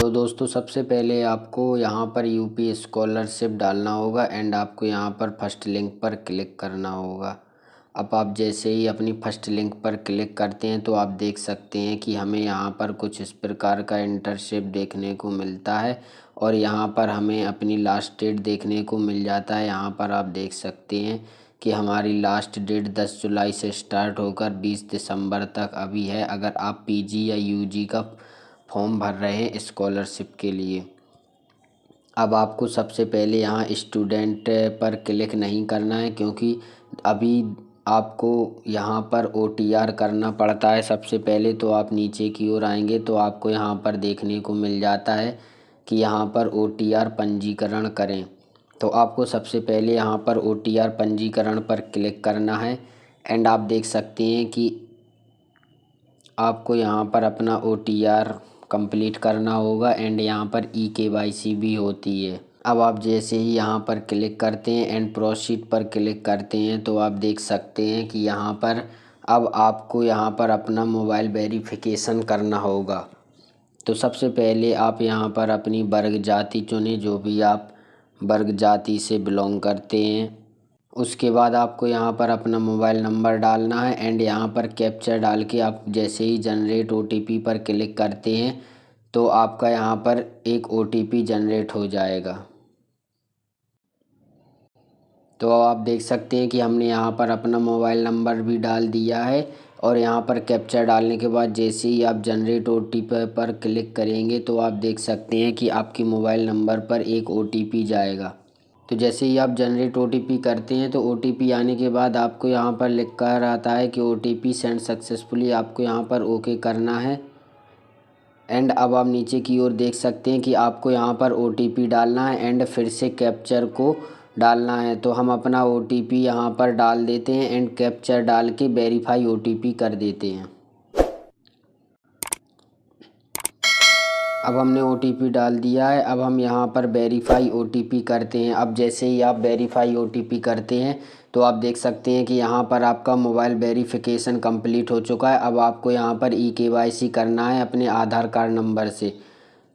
तो दोस्तों सबसे पहले आपको यहाँ पर यूपी स्कॉलरशिप डालना होगा एंड आपको यहाँ पर फर्स्ट लिंक पर क्लिक करना होगा। अब आप जैसे ही अपनी फर्स्ट लिंक पर क्लिक करते हैं तो आप देख सकते हैं कि हमें यहाँ पर कुछ इस प्रकार का इंटर्नशिप देखने को मिलता है और यहाँ पर हमें अपनी लास्ट डेट देखने को मिल जाता है। यहाँ पर आप देख सकते हैं कि हमारी लास्ट डेट 10 जुलाई से स्टार्ट होकर 20 दिसंबर तक अभी है, अगर आप पीजी या यूजी का फॉर्म भर रहे हैं स्कॉलरशिप के लिए। अब आपको सबसे पहले यहाँ स्टूडेंट पर क्लिक नहीं करना है, क्योंकि अभी आपको यहाँ पर ओटीआर करना पड़ता है। सबसे पहले तो आप नीचे की ओर आएंगे तो आपको यहाँ पर देखने को मिल जाता है कि यहाँ पर ओटीआर पंजीकरण करें। तो आपको सबसे पहले यहाँ पर ओटीआर पंजीकरण पर क्लिक करना है एंड आप देख सकते हैं कि आपको यहाँ पर अपना ओटीआर कंप्लीट करना होगा एंड यहाँ पर ई-केवाईसी भी होती है। अब आप जैसे ही यहाँ पर क्लिक करते हैं एंड प्रोसीड पर क्लिक करते हैं तो आप देख सकते हैं कि यहाँ पर अब आपको यहाँ पर अपना मोबाइल वेरिफिकेशन करना होगा। तो सबसे पहले आप यहाँ पर अपनी वर्ग जाति चुनें, जो भी आप वर्ग जाति से बिलोंग करते हैं। उसके बाद आपको यहाँ पर अपना मोबाइल नंबर डालना है एंड यहाँ पर कैप्चा डाल के आप जैसे ही जनरेट ओटीपी पर क्लिक करते हैं तो आपका यहाँ पर एक ओटीपी जनरेट हो जाएगा। तो आप देख सकते हैं कि हमने यहाँ पर अपना मोबाइल नंबर भी डाल दिया है और यहाँ पर कैप्चा डालने के बाद जैसे ही आप जनरेट ओटीपी पर क्लिक करेंगे तो आप देख सकते हैं कि आपके मोबाइल नंबर पर एक ओटीपी जाएगा। तो जैसे ही आप जनरेट ओटीपी करते हैं तो ओटीपी आने के बाद आपको यहाँ पर लिख कर आता है कि ओटीपी सेंड सक्सेसफुली, आपको यहाँ पर ओके करना है। एंड अब आप नीचे की ओर देख सकते हैं कि आपको यहाँ पर ओटीपी डालना है एंड फिर से कैप्चर को डालना है। तो हम अपना ओटीपी यहाँ पर डाल देते हैं एंड कैप्चर डाल के वेरीफाई ओटीपी कर देते हैं। अब हमने ओटीपी डाल दिया है। अब हम यहाँ पर वेरीफाई ओटीपी करते हैं। अब जैसे ही आप वेरीफाई ओटीपी करते हैं तो आप देख सकते हैं कि यहाँ पर आपका मोबाइल वेरिफिकेशन कंप्लीट हो चुका है। अब आपको यहाँ पर ई-केवाईसी करना है अपने आधार कार्ड नंबर से।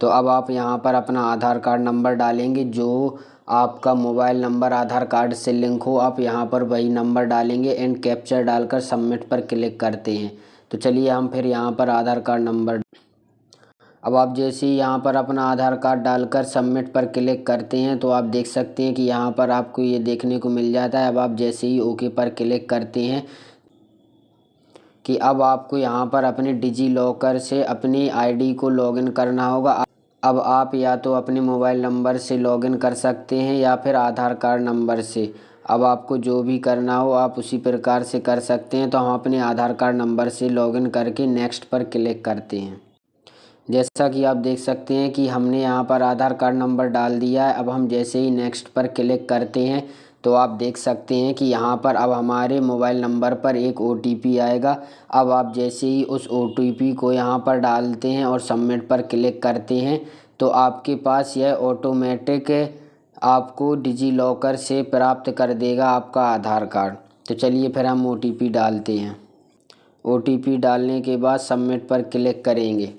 तो अब आप यहाँ पर अपना आधार कार्ड नंबर डालेंगे, जो आपका मोबाइल नंबर आधार कार्ड से लिंक हो, आप यहाँ पर वही नंबर डालेंगे एंड कैप्चर डालकर सबमिट पर क्लिक करते हैं। तो चलिए हम फिर यहाँ पर आधार कार्ड नंबर, अब आप जैसे ही यहाँ पर अपना आधार कार्ड डालकर सबमिट पर क्लिक करते हैं तो आप देख सकते हैं कि यहाँ पर आपको ये देखने को मिल जाता है। अब आप जैसे ही ओके पर क्लिक करते हैं कि अब आपको यहाँ पर अपने डिजी लॉकर से अपनी आईडी को लॉगिन करना होगा। अब आप या तो अपने मोबाइल नंबर से लॉगिन कर सकते हैं या फिर आधार कार्ड नंबर से। अब आपको जो भी करना हो आप उसी प्रकार से कर सकते हैं। तो हम अपने आधार कार्ड नंबर से लॉगिन करके नेक्स्ट पर क्लिक करते हैं। जैसा कि आप देख सकते हैं कि हमने यहाँ पर आधार कार्ड नंबर डाल दिया है। अब हम जैसे ही नेक्स्ट पर क्लिक करते हैं तो आप देख सकते हैं कि यहाँ पर अब हमारे मोबाइल नंबर पर एक ओटीपी आएगा। अब आप जैसे ही उस ओटीपी को यहाँ पर डालते हैं और सबमिट पर क्लिक करते हैं तो आपके पास यह ऑटोमेटिक आपको डिजी लॉकर से प्राप्त कर देगा आपका आधार कार्ड। तो चलिए फिर हम ओटीपी डालते हैं। ओटीपी डालने के बाद सबमिट पर क्लिक करेंगे।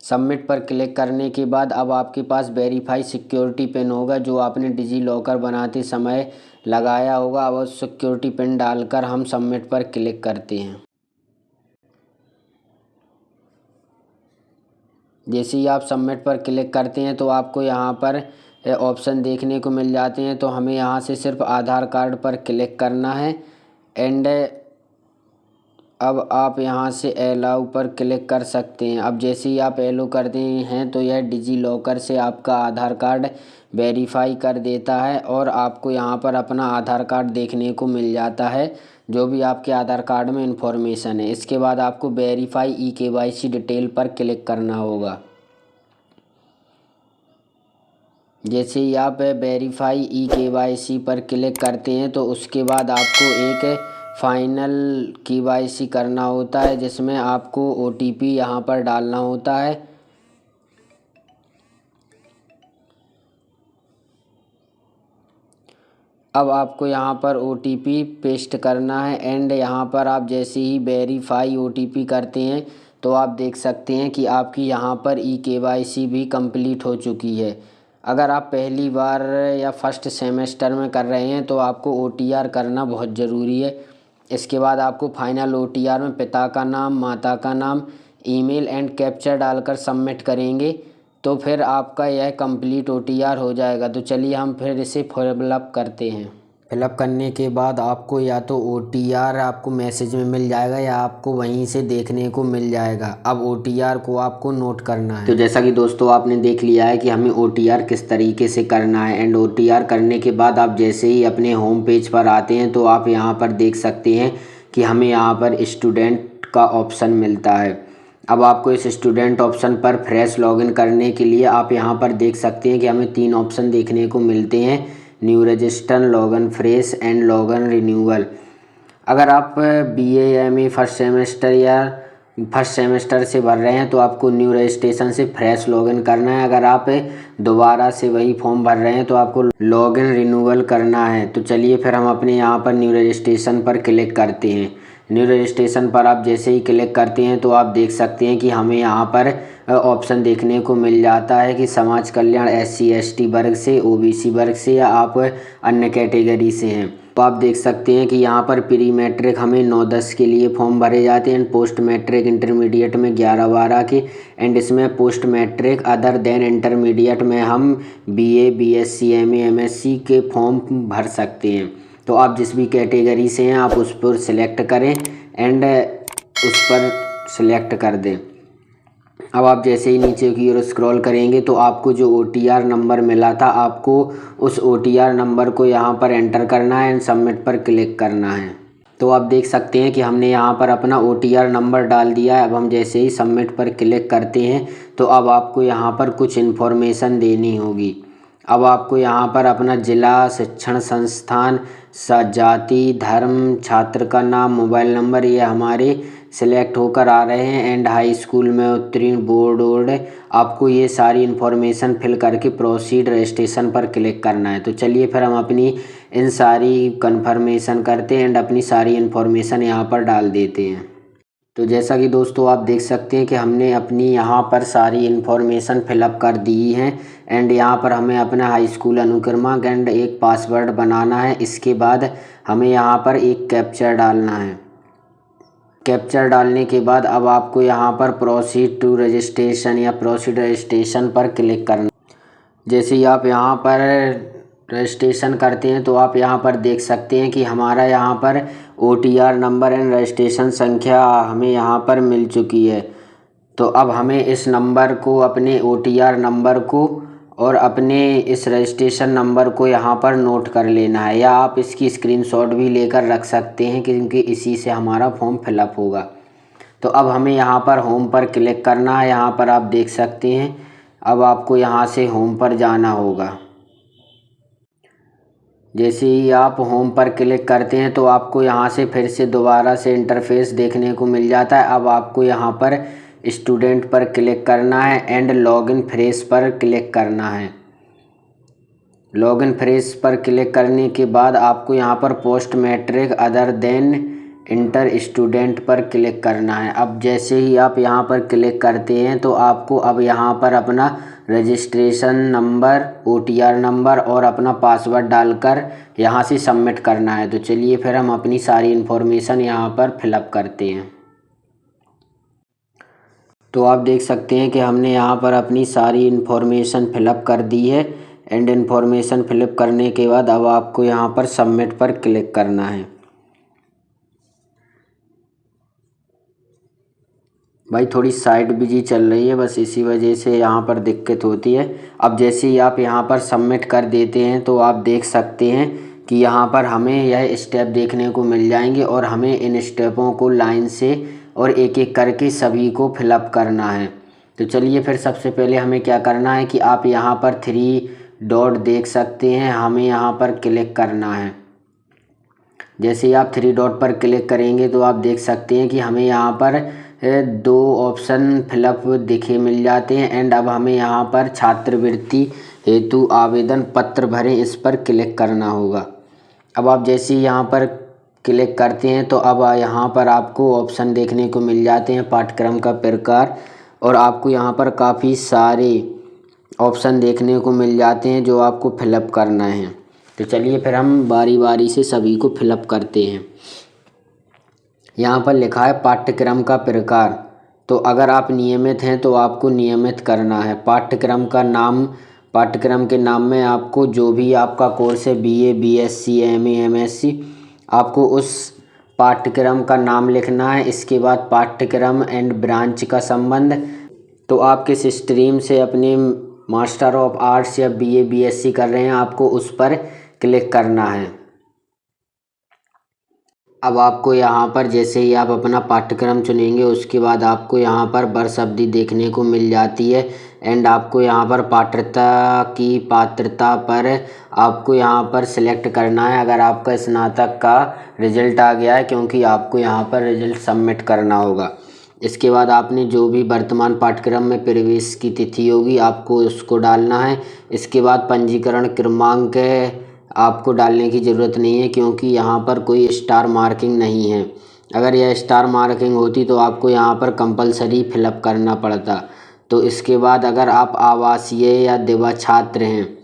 सबमिट पर क्लिक करने के बाद अब आपके पास वेरीफाई सिक्योरिटी पिन होगा, जो आपने डिजी लॉकर बनाते समय लगाया होगा। अब उस सिक्योरिटी पिन डालकर हम सबमिट पर क्लिक करते हैं। जैसे ही आप सबमिट पर क्लिक करते हैं तो आपको यहाँ पर ऑप्शन देखने को मिल जाते हैं। तो हमें यहाँ से सिर्फ आधार कार्ड पर क्लिक करना है एंड अब आप यहाँ से अलाउ पर क्लिक कर सकते हैं। अब जैसे ही आप अलाउ करते हैं तो यह डिजी लॉकर से आपका आधार कार्ड वेरीफाई कर देता है और आपको यहाँ पर अपना आधार कार्ड देखने को मिल जाता है, जो भी आपके आधार कार्ड में इंफॉर्मेशन है। इसके बाद आपको वेरीफाई ई-केवाईसी डिटेल पर क्लिक करना होगा। जैसे ही आप वेरीफाई ई-केवाईसी पर क्लिक करते हैं तो उसके बाद आपको एक फाइनल केवाईसी करना होता है, जिसमें आपको ओटीपी यहाँ पर डालना होता है। अब आपको यहाँ पर OTP पेस्ट करना है एंड यहाँ पर आप जैसे ही वेरीफाई OTP करते हैं तो आप देख सकते हैं कि आपकी यहाँ पर KYC भी कंप्लीट हो चुकी है। अगर आप पहली बार या फर्स्ट सेमेस्टर में कर रहे हैं तो आपको OTR करना बहुत ज़रूरी है। इसके बाद आपको फाइनल OTR में पिता का नाम, माता का नाम, ईमेल एंड कैप्चर डालकर सबमिट करेंगे तो फिर आपका यह कंप्लीट OTR हो जाएगा। तो चलिए हम फिर इसे फिलअप करते हैं। फिलअप करने के बाद आपको या तो OTR आपको मैसेज में मिल जाएगा या आपको वहीं से देखने को मिल जाएगा। अब OTR को आपको नोट करना है। तो जैसा कि दोस्तों आपने देख लिया है कि हमें OTR किस तरीके से करना है एंड OTR करने के बाद आप जैसे ही अपने होम पेज पर आते हैं तो आप यहाँ पर देख सकते हैं कि हमें यहाँ पर स्टूडेंट का ऑप्शन मिलता है। अब आपको इस स्टूडेंट ऑप्शन पर फ्रेश लॉगिन करने के लिए आप यहाँ पर देख सकते हैं कि हमें 3 ऑप्शन देखने को मिलते हैं, new register, login fresh and login renewal. अगर आप BA MA फर्स्ट सेमेस्टर या फर्स्ट सेमेस्टर से भर रहे हैं तो आपको न्यू रजिस्ट्रेशन से फ्रेश लॉगिन करना है। अगर आप दोबारा से वही फॉर्म भर रहे हैं तो आपको लॉगिन रिन्यूअल करना है। तो चलिए फिर हम अपने यहाँ पर न्यू रजिस्ट्रेशन पर क्लिक करते हैं। न्यू रजिस्ट्रेशन पर आप जैसे ही क्लिक करते हैं तो आप देख सकते हैं कि हमें यहाँ पर ऑप्शन देखने को मिल जाता है कि समाज कल्याण SC ST वर्ग से, OBC वर्ग से या आप अन्य कैटेगरी से हैं। तो आप देख सकते हैं कि यहाँ पर प्री मैट्रिक हमें 9-10 के लिए फॉर्म भरे जाते हैं, पोस्ट मैट्रिक इंटरमीडिएट में 11-12 के एंड इसमें post matric other than intermediate में हम BA BSc MA MSc के फॉर्म भर सकते हैं। तो आप जिस भी कैटेगरी से हैं आप उस पर सिलेक्ट करें एंड उस पर सिलेक्ट कर दें। अब आप जैसे ही नीचे की ओर स्क्रॉल करेंगे तो आपको जो OTR नंबर मिला था आपको उस OTR नंबर को यहाँ पर एंटर करना है एंड सबमिट पर क्लिक करना है। तो आप देख सकते हैं कि हमने यहाँ पर अपना OTR नंबर डाल दिया है। अब हम जैसे ही सबमिट पर क्लिक करते हैं तो अब आपको यहाँ पर कुछ इन्फॉर्मेशन देनी होगी। अब आपको यहाँ पर अपना ज़िला, शिक्षण संस्थान, जाति, धर्म, छात्र का नाम, मोबाइल नंबर ये हमारे सिलेक्ट होकर आ रहे हैं एंड हाई स्कूल में उत्तीर्ण, बोर्ड आपको ये सारी इन्फॉर्मेशन फिल करके प्रोसीड रजिस्ट्रेशन पर क्लिक करना है। तो चलिए फिर हम अपनी इन सारी कन्फर्मेशन करते हैं एंड अपनी सारी इन्फॉर्मेशन यहाँ पर डाल देते हैं। तो जैसा कि दोस्तों आप देख सकते हैं कि हमने अपनी यहाँ पर सारी इन्फॉर्मेशन फिलअप कर दी है एंड यहाँ पर हमें अपना हाई स्कूल अनुक्रमांक एंड एक पासवर्ड बनाना है। इसके बाद हमें यहाँ पर एक कैप्चर डालना है। कैप्चर डालने के बाद अब आपको यहाँ पर प्रोसीड टू रजिस्ट्रेशन या प्रोसीड रजिस्ट्रेशन पर क्लिक करना। जैसे ही आप यहाँ पर रजिस्ट्रेशन करते हैं तो आप यहाँ पर देख सकते हैं कि हमारा यहाँ पर OTR नंबर एंड रजिस्ट्रेशन संख्या हमें यहाँ पर मिल चुकी है। तो अब हमें इस नंबर को, अपने OTR नंबर को और अपने इस रजिस्ट्रेशन नंबर को यहाँ पर नोट कर लेना है या आप इसकी स्क्रीनशॉट भी लेकर रख सकते हैं क्योंकि इसी से हमारा फॉर्म फिलअप होगा। तो अब हमें यहाँ पर होम पर क्लिक करना है। यहाँ पर आप देख सकते हैं अब आपको यहाँ से होम पर जाना होगा। जैसे ही आप होम पर क्लिक करते हैं तो आपको यहाँ से फिर से दोबारा से इंटरफेस देखने को मिल जाता है। अब आपको यहाँ पर स्टूडेंट पर क्लिक करना है एंड लॉगिन फ्रेश पर क्लिक करना है। लॉगिन फ्रेश पर क्लिक करने के बाद आपको यहाँ पर post matric other than inter student पर क्लिक करना है। अब जैसे ही आप यहाँ पर क्लिक करते हैं तो आपको अब यहाँ पर अपना रजिस्ट्रेशन नंबर, OTR नंबर और अपना पासवर्ड डालकर यहाँ से सबमिट करना है। तो चलिए फिर हम अपनी सारी इन्फॉर्मेशन यहाँ पर फिलअप करते हैं। तो आप देख सकते हैं कि हमने यहाँ पर अपनी सारी इन्फॉर्मेशन फिलअप कर दी है एंड इन्फॉर्मेशन फिलअप करने के बाद अब आपको यहाँ पर सबमिट पर क्लिक करना है। भाई थोड़ी साइट बिजी चल रही है, बस इसी वजह से यहाँ पर दिक्कत होती है। अब जैसे ही आप यहाँ पर सबमिट कर देते हैं तो आप देख सकते हैं कि यहाँ पर हमें यह स्टेप देखने को मिल जाएंगे और हमें इन स्टेपों को लाइन से और एक एक करके सभी को फिलअप करना है। तो चलिए फिर सबसे पहले हमें क्या करना है कि आप यहाँ पर 3 डॉट देख सकते हैं, हमें यहाँ पर क्लिक करना है। जैसे ही आप 3 डॉट पर क्लिक करेंगे तो आप देख सकते हैं कि हमें यहाँ पर 2 ऑप्शन फिलअप दिखे मिल जाते हैं एंड अब हमें यहाँ पर छात्रवृत्ति हेतु आवेदन पत्र भरें इस पर क्लिक करना होगा। अब आप जैसे ही यहाँ पर क्लिक करते हैं तो अब यहाँ पर आपको ऑप्शन देखने को मिल जाते हैं पाठ्यक्रम का प्रकार, और आपको यहाँ पर काफ़ी सारे ऑप्शन देखने को मिल जाते हैं जो आपको फिलअप करना है। तो चलिए फिर हम बारी बारी से सभी को फिलअप करते हैं। यहाँ पर लिखा है पाठ्यक्रम का प्रकार, तो अगर आप नियमित हैं तो आपको नियमित करना है। पाठ्यक्रम का नाम, पाठ्यक्रम के नाम में आपको जो भी आपका कोर्स है, बीए, बीएससी, एमए, एमएससी, आपको उस पाठ्यक्रम का नाम लिखना है। इसके बाद पाठ्यक्रम एंड ब्रांच का संबंध, तो आप किस स्ट्रीम से अपने मास्टर ऑफ आर्ट्स या बीए, बीएससी कर रहे हैं, आपको उस पर क्लिक करना है। अब आपको यहाँ पर जैसे ही आप अपना पाठ्यक्रम चुनेंगे उसके बाद आपको यहाँ पर वर्ष अवधि देखने को मिल जाती है, एंड आपको यहाँ पर पात्रता पर आपको यहाँ पर सिलेक्ट करना है अगर आपका स्नातक का रिजल्ट आ गया है, क्योंकि आपको यहाँ पर रिजल्ट सबमिट करना होगा। इसके बाद आपने जो भी वर्तमान पाठ्यक्रम में प्रवेश की तिथि होगी आपको उसको डालना है। इसके बाद पंजीकरण क्रमांक आपको डालने की ज़रूरत नहीं है, क्योंकि यहाँ पर कोई स्टार मार्किंग नहीं है। अगर यह स्टार मार्किंग होती तो आपको यहाँ पर कंपलसरी फिलअप करना पड़ता। तो इसके बाद अगर आप आवासीय या दिवा छात्र हैं,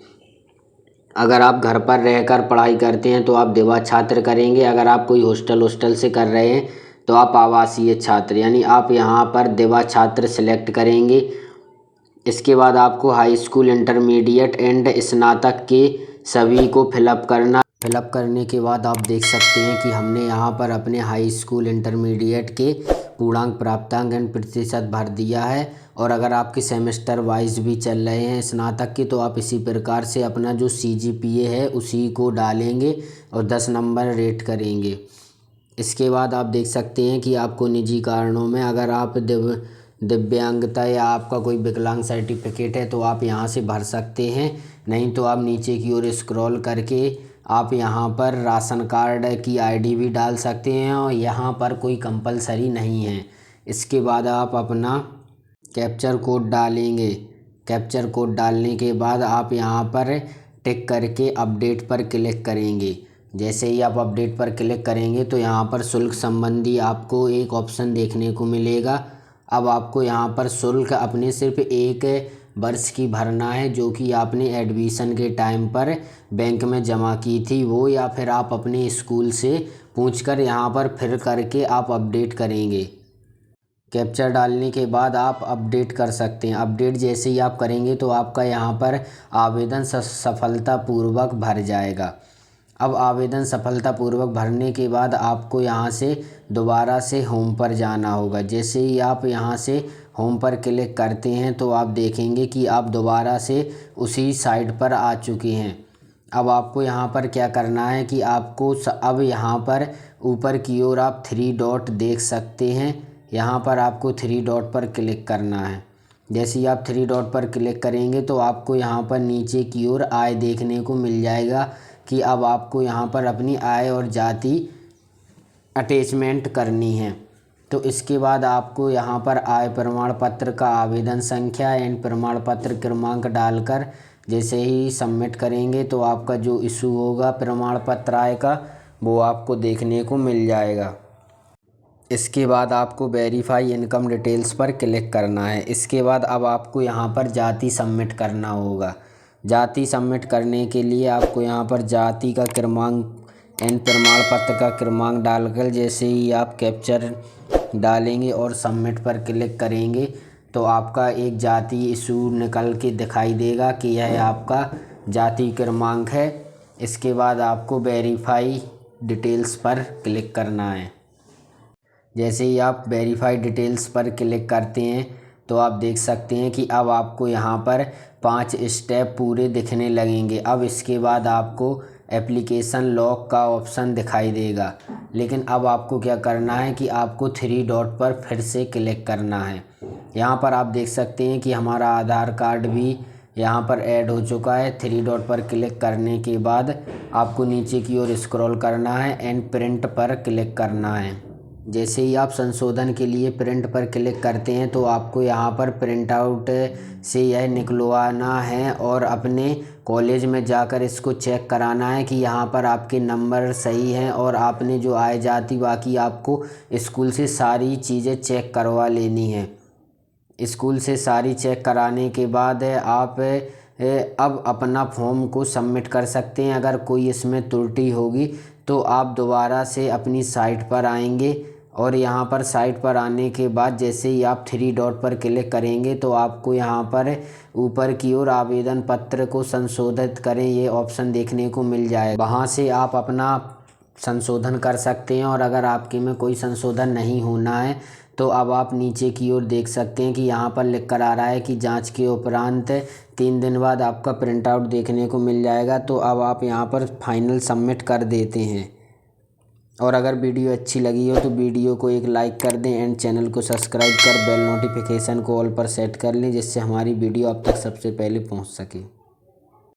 अगर आप घर पर रहकर पढ़ाई करते हैं तो आप दिवा छात्र करेंगे। अगर आप कोई हॉस्टल से कर रहे हैं तो आप आवासीय छात्र, यानी आप यहाँ पर दिवा छात्र सेलेक्ट करेंगे। इसके बाद आपको हाई स्कूल, इंटरमीडिएट एंड स्नातक के सभी को फिलअप करना। फिलअप करने के बाद आप देख सकते हैं कि हमने यहाँ पर अपने हाई स्कूल, इंटरमीडिएट के पूर्णांक, प्राप्तांक एंड प्रतिशत भर दिया है। और अगर आपके सेमेस्टर वाइज भी चल रहे हैं स्नातक के, तो आप इसी प्रकार से अपना जो CGPA है उसी को डालेंगे और 10 नंबर रेट करेंगे। इसके बाद आप देख सकते हैं कि आपको निजी कारणों में, अगर आप दिव्यांगता या आपका कोई विकलांग सर्टिफिकेट है तो आप यहाँ से भर सकते हैं, नहीं तो आप नीचे की ओर स्क्रॉल करके आप यहाँ पर राशन कार्ड की ID भी डाल सकते हैं, और यहाँ पर कोई कंपलसरी नहीं है। इसके बाद आप अपना कैप्चर कोड डालेंगे। कैप्चर कोड डालने के बाद आप यहाँ पर टिक करके अपडेट पर क्लिक करेंगे। जैसे ही आप अपडेट पर क्लिक करेंगे तो यहाँ पर शुल्क संबंधी आपको एक ऑप्शन देखने को मिलेगा। अब आपको यहाँ पर शुल्क अपने सिर्फ 1 वर्ष की भरना है, जो कि आपने एडमिशन के टाइम पर बैंक में जमा की थी वो, या फिर आप अपने स्कूल से पूछकर यहाँ पर फिर करके आप अपडेट करेंगे। कैप्चर डालने के बाद आप अपडेट कर सकते हैं। अपडेट जैसे ही आप करेंगे तो आपका यहाँ पर आवेदन सफलतापूर्वक भर जाएगा। अब आवेदन सफलतापूर्वक भरने के बाद आपको यहाँ से दोबारा से होम पर जाना होगा। जैसे ही आप यहाँ से होम पर क्लिक करते हैं तो आप देखेंगे कि आप दोबारा से उसी साइट पर आ चुके हैं। अब आपको यहाँ पर क्या करना है कि आपको अब यहाँ पर ऊपर की ओर आप 3 डॉट देख सकते हैं, यहाँ पर आपको 3 डॉट पर क्लिक करना है। जैसे ही आप 3 डॉट पर क्लिक करेंगे तो आपको यहाँ पर नीचे की ओर आय देखने को मिल जाएगा कि अब आपको यहाँ पर अपनी आय और जाति अटैचमेंट करनी है। तो इसके बाद आपको यहाँ पर आय प्रमाण पत्र का आवेदन संख्या एंड प्रमाण पत्र क्रमांक डालकर जैसे ही सबमिट करेंगे तो आपका जो इशू होगा प्रमाण पत्र आय का, वो आपको देखने को मिल जाएगा। इसके बाद आपको वेरीफाई इनकम डिटेल्स पर क्लिक करना है। इसके बाद अब आपको यहाँ पर जाति सबमिट करना होगा। जाति सबमिट करने के लिए आपको यहाँ पर जाति का क्रमांक एंड प्रमाण पत्र का क्रमांक डालकर जैसे ही आप कैप्चर डालेंगे और सबमिट पर क्लिक करेंगे तो आपका एक जाति इशू निकल के दिखाई देगा कि यह आपका जाति क्रमांक है। इसके बाद आपको वेरीफाई डिटेल्स पर क्लिक करना है। जैसे ही आप वेरीफाई डिटेल्स पर क्लिक करते हैं तो आप देख सकते हैं कि अब आपको यहाँ पर 5 स्टेप पूरे दिखने लगेंगे। अब इसके बाद आपको एप्लीकेशन लॉक का ऑप्शन दिखाई देगा, लेकिन अब आपको क्या करना है कि आपको 3 डॉट पर फिर से क्लिक करना है। यहाँ पर आप देख सकते हैं कि हमारा आधार कार्ड भी यहाँ पर ऐड हो चुका है। 3 डॉट पर क्लिक करने के बाद आपको नीचे की ओर स्क्रॉल करना है एंड प्रिंट पर क्लिक करना है। जैसे ही आप संशोधन के लिए प्रिंट पर क्लिक करते हैं तो आपको यहाँ पर प्रिंट आउट से यह निकलवाना है और अपने कॉलेज में जाकर इसको चेक कराना है कि यहाँ पर आपके नंबर सही हैं और आपने जो आय जाति बाकी आपको स्कूल से सारी चीज़ें चेक करवा लेनी है। स्कूल से सारी चेक कराने के बाद आप अब अपना फॉर्म को सबमिट कर सकते हैं। अगर कोई इसमें त्रुटि होगी तो आप दोबारा से अपनी साइट पर आएंगे और यहाँ पर साइट पर आने के बाद जैसे ही आप 3 डॉट पर क्लिक करेंगे तो आपको यहाँ पर ऊपर की ओर आवेदन पत्र को संशोधित करें ये ऑप्शन देखने को मिल जाएगा। वहाँ से आप अपना संशोधन कर सकते हैं और अगर आपके में कोई संशोधन नहीं होना है तो अब आप नीचे की ओर देख सकते हैं कि यहाँ पर लिख कर आ रहा है कि जांच के उपरांत 3 दिन बाद आपका प्रिंट आउट देखने को मिल जाएगा। तो अब आप यहाँ पर फाइनल सबमिट कर देते हैं। और अगर वीडियो अच्छी लगी हो तो वीडियो को एक लाइक कर दें एंड चैनल को सब्सक्राइब कर बेल नोटिफिकेशन को ऑल पर सेट कर लें, जिससे हमारी वीडियो आप तक सबसे पहले पहुँच सके।